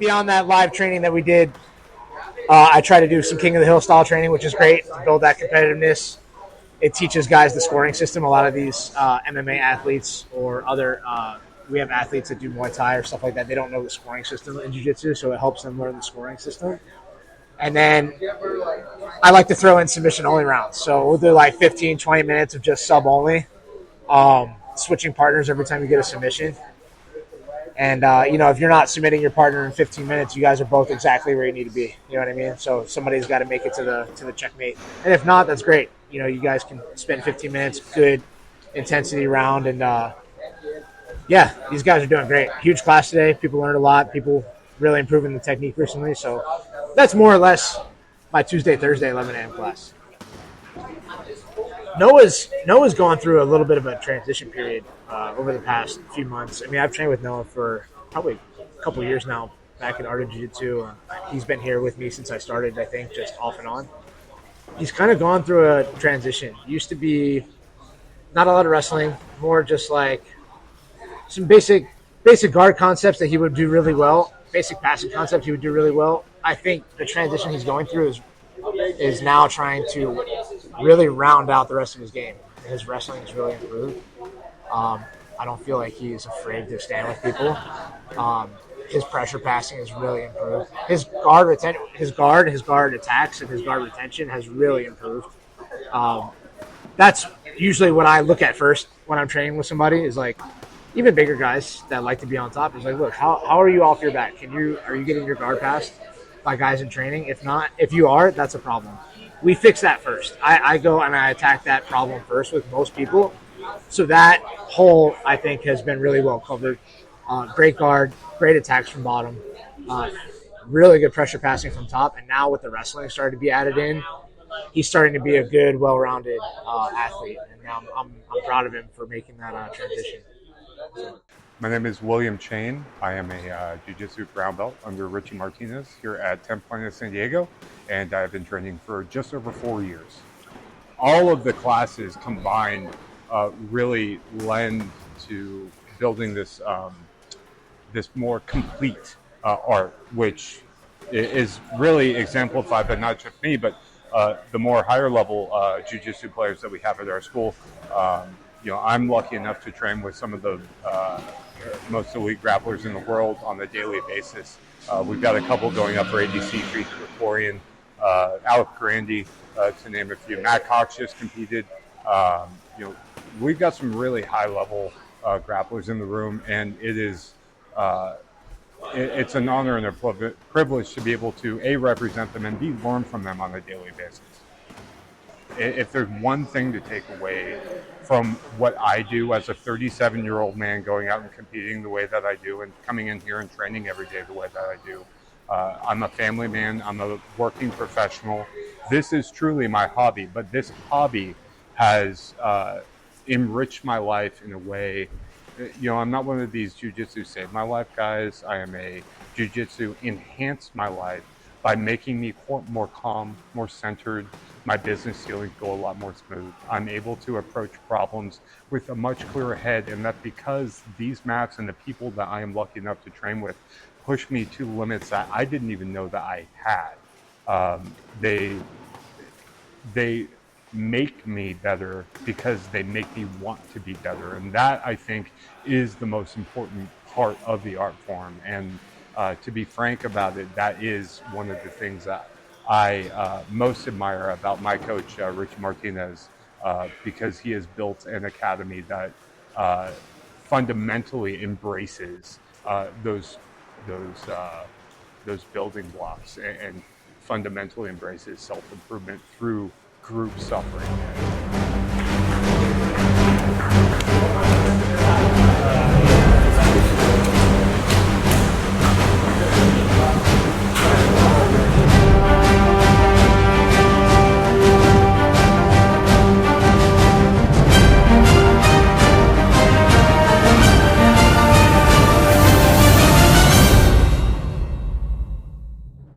beyond that live training that we did, I try to do some King of the Hill style training, which is great to build that competitiveness. It teaches guys the scoring system. A lot of these MMA athletes or other, we have athletes that do Muay Thai or stuff like that. They don't know the scoring system in jiu-jitsu, so it helps them learn the scoring system. And then I like to throw in submission only rounds. So we'll do like 15, 20 minutes of just sub only, switching partners every time you get a submission. And, if you're not submitting your partner in 15 minutes, you guys are both exactly where you need to be. You know what I mean? So somebody's got to make it to the checkmate. And if not, that's great. You guys can spend 15 minutes, good intensity round. And, these guys are doing great. Huge class today. People learned a lot. People really improving the technique recently. So that's more or less my Tuesday, Thursday, 11 a.m. class. Noah's gone through a little bit of a transition period over the past few months. I mean, I've trained with Noah for probably a couple of years now, back in Art of Jiu-Jitsu. He's been here with me since I started, I think, just off and on. He's kind of gone through a transition. Used to be not a lot of wrestling, more just like some basic guard concepts that he would do really well, basic passing concepts he would do really well. I think the transition he's going through is now trying to really round out the rest of his game. His wrestling has really improved. I don't feel like he's afraid to stand with people. His pressure passing has really improved. His guard attacks, and his guard retention has really improved. That's usually what I look at first when I'm training with somebody. Is like, even bigger guys that like to be on top. Is like, look, how are you off your back? Are you getting your guard passed by guys in training? If not, if you are, that's a problem. We fix that first. I go and I attack that problem first with most people. So that hole, I think, has been really well covered. Great guard, great attacks from bottom, really good pressure passing from top. And now with the wrestling starting to be added in, he's starting to be a good, well-rounded athlete. And now I'm proud of him for making that transition. My name is William Chen. I am a Jiu-Jitsu brown belt under Richie Martinez here at Camp Chronicles San Diego, and I've been training for just over 4 years. All of the classes combined really lend to building this this more complete art, which is really exemplified by not just me, but the more higher level Jiu-Jitsu players that we have at our school. I'm lucky enough to train with some of the most elite grapplers in the world on a daily basis. We've got a couple going up for ADC, Florian, Alec Grandi, to name a few. Matt Cox just competed. We've got some really high level grapplers in the room, and it is it's an honor and a privilege to be able to A, represent them, and B, learn from them on a daily basis. If there's one thing to take away from what I do as a 37-year-old man going out and competing the way that I do and coming in here and training every day the way that I do, I'm a family man, I'm a working professional. This is truly my hobby, but this hobby has enriched my life in a way. I'm not one of these jiu-jitsu saved my life guys. I am a jiu-jitsu enhanced my life by making me more calm, more centered. My business dealings go a lot more smooth. I'm able to approach problems with a much clearer head, and that's because these mats and the people that I am lucky enough to train with push me to limits that I didn't even know that I had. They make me better because they make me want to be better, and that, I think, is the most important part of the art form. And to be frank about it, that is one of the things that I most admire about my coach, Richie Martinez, because he has built an academy that fundamentally embraces those building blocks and fundamentally embraces self-improvement through group suffering.